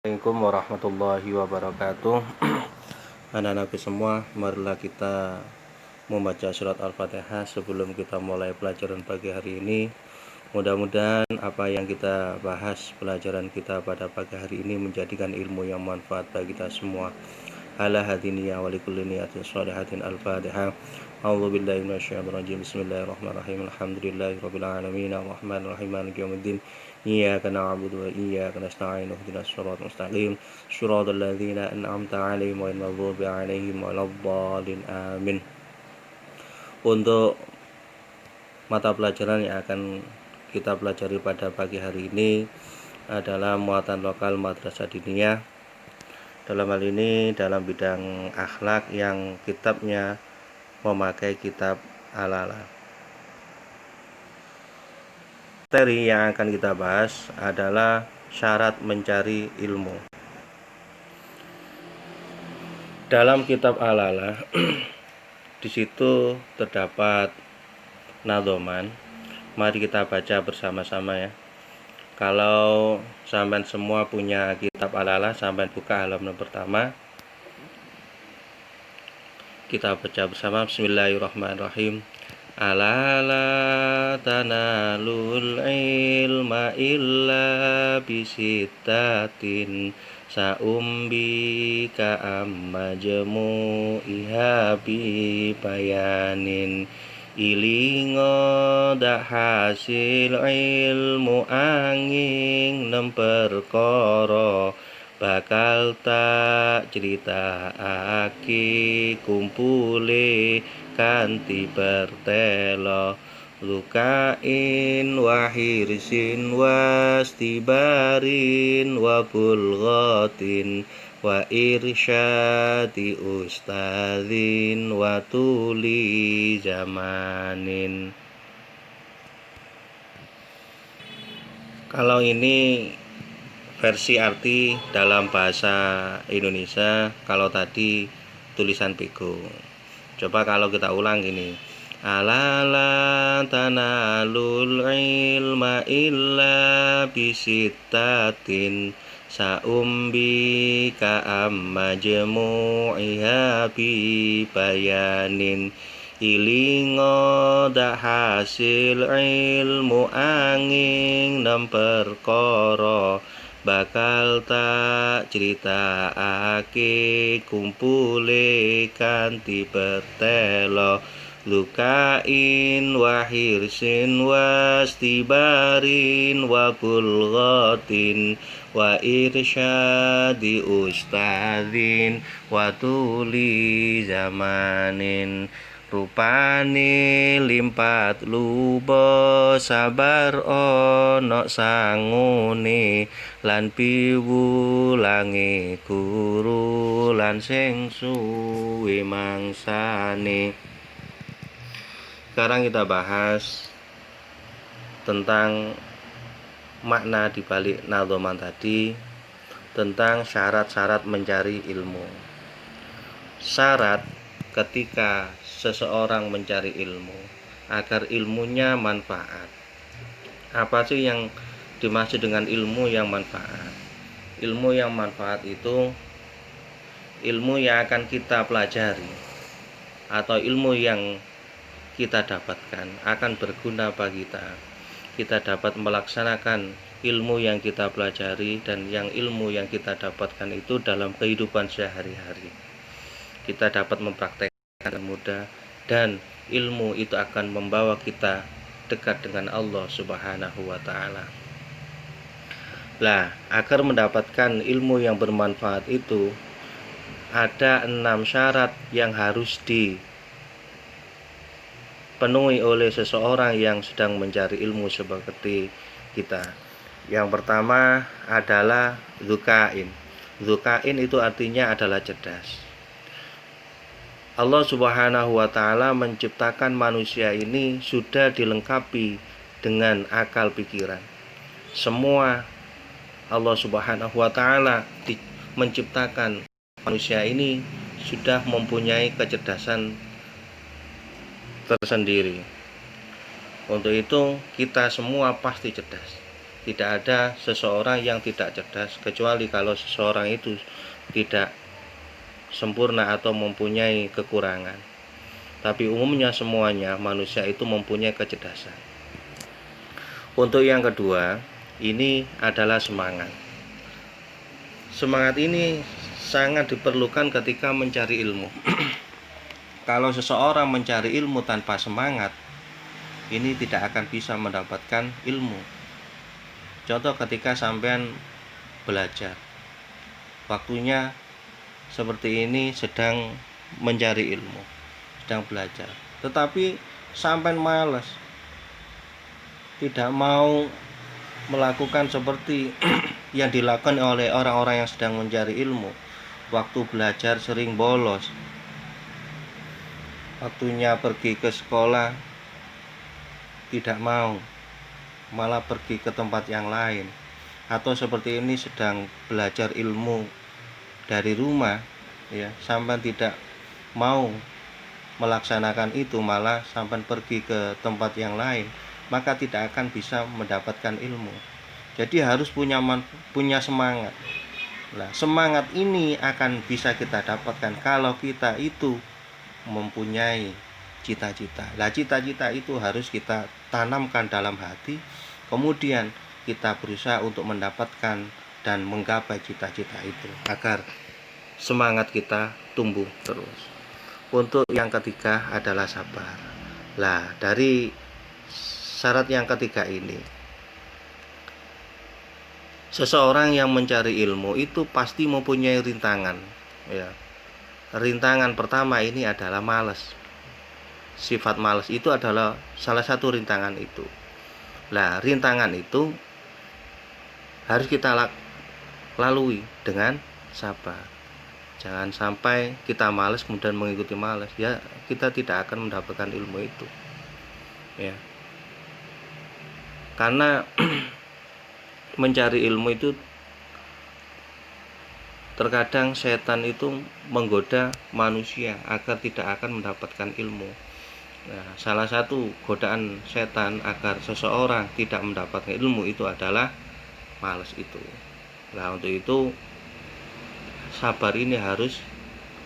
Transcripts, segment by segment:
Assalamualaikum warahmatullahi wabarakatuh. Anak-anakku semua, marilah kita membaca surat Al-Fatihah sebelum kita mulai pelajaran pagi hari ini. Mudah-mudahan apa yang kita bahas pelajaran kita pada pagi hari ini menjadikan ilmu yang manfaat bagi kita semua. Ala hadiniya wa likulli niyatin shalihatin. Al-Fatihah. A'udzubillahi minasyaitonir rajim. Bismillahirrahmanirrahim. Alhamdulillahirabbil alamin. Arrahmanir rahim. Maliki yaumiddin. Iyyaka na'budu wa iyyaka nasta'in. Ihdinas shiratal mustaqim. Shiratal ladzina an'amta 'alaihim ghairil maghdubi 'alaihim waladdallin. Amin. Untuk mata pelajaran yang akan kita pelajari pada pagi hari ini adalah muatan lokal madrasah diniyah. Dalam hal ini dalam bidang akhlak yang kitabnya memakai kitab Al-Ala. Materi yang akan kita bahas adalah syarat mencari ilmu. Dalam kitab Al-Ala di situ terdapat nadhoman. Mari kita baca bersama-sama ya. Kalau sampean semua punya kitab Al-Ala, sampean buka halaman pertama. Kita baca bersama. Bismillahirrahmanirrahim. Ala la tanalul ilma illa bisittatin sa'umbika amma jamu'iha bi bayanin ilingo dak hasil ilmu angin nemperkoro bakal tak cerita aki kumpule kanti bertelo lukain wahirsin wastibarin wabulghatin wa irsyadi ustadzin wa tuli zamanin. Kalau ini versi arti dalam bahasa Indonesia, kalau tadi tulisan Bego. Coba kalau kita ulang gini. Ala la tanalul ilma illa bisittatin sa'umbika amma jamu'iha bi bayanin ilingo dak hasil ilmu angin nemperkoro bakal tak cerita ake kumpule kanti bertelo lukain wahirsin wastibarin wabulghatin wa irsyadi ustadzin wa tuli zamanin rupane limpat lubo sabar ono sangune lan piwulange guru lan sing suwe mangsane. Sekarang kita bahas tentang makna dibalik nadhoman tadi, tentang syarat-syarat mencari ilmu. Syarat ketika seseorang mencari ilmu agar ilmunya manfaat. Apa sih yang dimaksud dengan ilmu yang manfaat? Ilmu yang manfaat itu ilmu yang akan kita pelajari atau ilmu yang kita dapatkan akan berguna bagi kita. Kita dapat melaksanakan ilmu yang kita pelajari dan yang ilmu yang kita dapatkan itu dalam kehidupan sehari-hari. Kita dapat mempraktekkan mudah dan ilmu itu akan membawa kita dekat dengan Allah Subhanahu wa ta'ala. Nah, agar mendapatkan ilmu yang bermanfaat itu ada 6 syarat yang harus dipenuhi oleh seseorang yang sedang mencari ilmu seperti kita. Yang pertama adalah dzukain. Dzukain itu artinya adalah cerdas. Allah Subhanahu wa ta'ala menciptakan manusia ini sudah dilengkapi dengan akal pikiran. Semua Allah Subhanahu wa ta'ala menciptakan manusia ini sudah mempunyai kecerdasan tersendiri. Untuk itu kita semua pasti cerdas. Tidak ada seseorang yang tidak cerdas, kecuali kalau seseorang itu tidak sempurna atau mempunyai kekurangan. Tapi umumnya semuanya manusia itu mempunyai kecerdasan. Untuk yang kedua, ini adalah semangat. Semangat ini sangat diperlukan ketika mencari ilmu. Kalau seseorang mencari ilmu tanpa semangat, ini tidak akan bisa mendapatkan ilmu. Contoh ketika sampean belajar, waktunya seperti ini sedang mencari ilmu, sedang belajar, tetapi sampean malas, tidak mau melakukan seperti yang dilakukan oleh orang-orang yang sedang mencari ilmu. Waktu belajar sering bolos, waktunya pergi ke sekolah tidak mau, malah pergi ke tempat yang lain. Atau seperti ini sedang belajar ilmu dari rumah, ya, sampai tidak mau melaksanakan itu, malah sampai pergi ke tempat yang lain, maka tidak akan bisa mendapatkan ilmu. Jadi harus punya semangat. Nah, semangat ini akan bisa kita dapatkan kalau kita itu mempunyai cita-cita. Nah, cita-cita itu harus kita tanamkan dalam hati, kemudian kita berusaha untuk mendapatkan dan menggapai cita-cita itu agar semangat kita tumbuh terus. Untuk yang ketiga adalah sabar. Nah, dari syarat yang ketiga ini, seseorang yang mencari ilmu itu pasti mempunyai rintangan, ya. Rintangan pertama ini adalah malas. Sifat malas itu adalah salah satu rintangan itu. Nah, rintangan itu harus kita lalui dengan sabar. Jangan sampai kita malas kemudian mengikuti malas, ya kita tidak akan mendapatkan ilmu itu, ya. Karena mencari ilmu itu terkadang setan itu menggoda manusia agar tidak akan mendapatkan ilmu. Nah, salah satu godaan setan agar seseorang tidak mendapatkan ilmu itu adalah malas itu. Nah, untuk itu sabar ini harus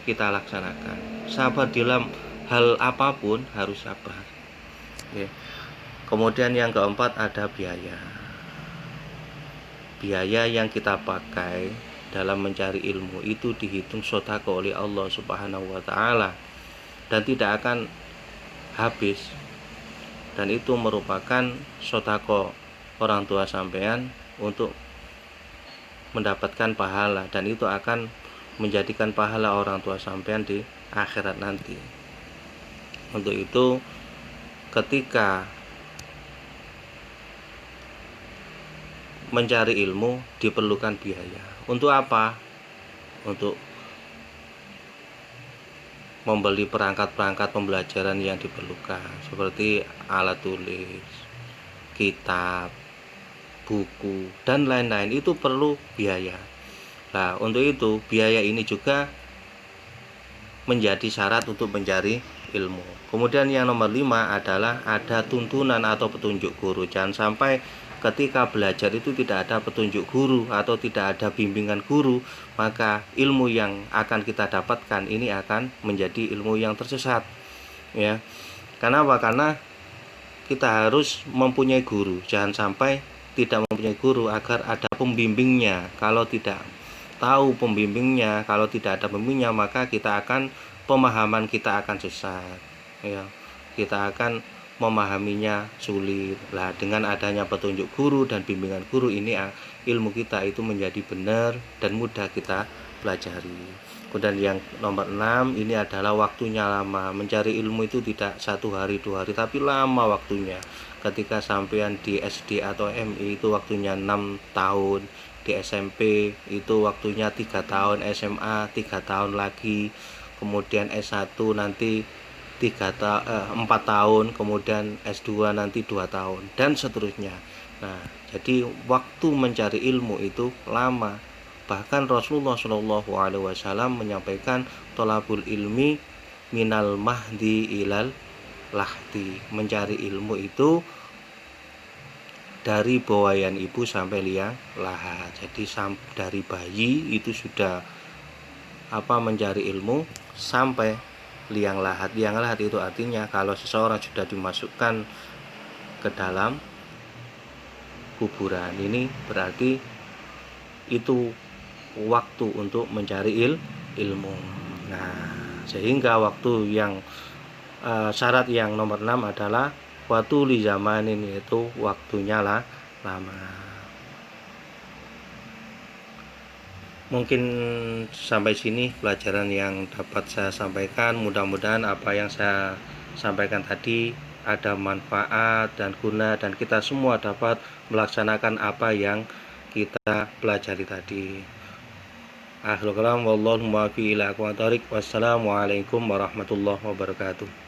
kita laksanakan. Sabar dalam hal apapun harus sabar. Oke. Kemudian yang keempat ada biaya. Biaya yang kita pakai dalam mencari ilmu itu dihitung sedekah oleh Allah Subhanahu wa taala dan tidak akan habis. Dan itu merupakan sedekah orang tua sampean untuk mendapatkan pahala, dan itu akan menjadikan pahala orang tua sampean di akhirat nanti. Untuk itu ketika mencari ilmu diperlukan biaya. Untuk apa? Untuk membeli perangkat-perangkat pembelajaran yang diperlukan, seperti alat tulis, kitab, buku, dan lain-lain, itu perlu biaya. Nah, untuk itu biaya ini juga menjadi syarat untuk mencari ilmu. Kemudian yang nomor 5 adalah ada tuntunan atau petunjuk guru. Jangan sampai ketika belajar itu tidak ada petunjuk guru atau tidak ada bimbingan guru, maka ilmu yang akan kita dapatkan ini akan menjadi ilmu yang tersesat, ya. Kenapa? Karena kita harus mempunyai guru. Jangan sampai tidak mempunyai guru, agar ada pembimbingnya. Kalau tidak tahu pembimbingnya, kalau tidak ada pembimbingnya, maka pemahaman kita akan sesat, ya. Kita akan memahaminya sulit. Lah, dengan adanya petunjuk guru dan bimbingan guru ini, ilmu kita itu menjadi benar dan mudah kita pelajari. Kemudian yang nomor 6 ini adalah waktunya lama. Mencari ilmu itu tidak 1 hari 2 hari, tapi lama waktunya. Ketika sampean di SD atau MI itu waktunya 6 tahun, di SMP itu waktunya 3 tahun, SMA 3 tahun lagi, kemudian S1 nanti 4 tahun, kemudian S2 nanti 2 tahun, dan seterusnya. Nah, jadi waktu mencari ilmu itu lama. Bahkan Rasulullah SAW menyampaikan tolabul ilmi minal mahdi ilal lahdi. Mencari ilmu itu dari buayan ibu sampai liang lahat. Jadi dari bayi itu sudah mencari ilmu sampai liang lahat. Liang lahat itu artinya kalau seseorang sudah dimasukkan ke dalam kuburan, ini berarti itu waktu untuk mencari ilmu. Nah, sehingga waktu yang syarat yang nomor 6 adalah waktu li zamanin, yaitu waktunya lama. Mungkin sampai sini pelajaran yang dapat saya sampaikan. Mudah-mudahan apa yang saya sampaikan tadi ada manfaat dan guna, dan kita semua dapat melaksanakan apa yang kita pelajari tadi. Akhirul kalam, wallahu muwaffiq ila aqwamit thoriq. Wassalamualaikum warahmatullahi wabarakatuh.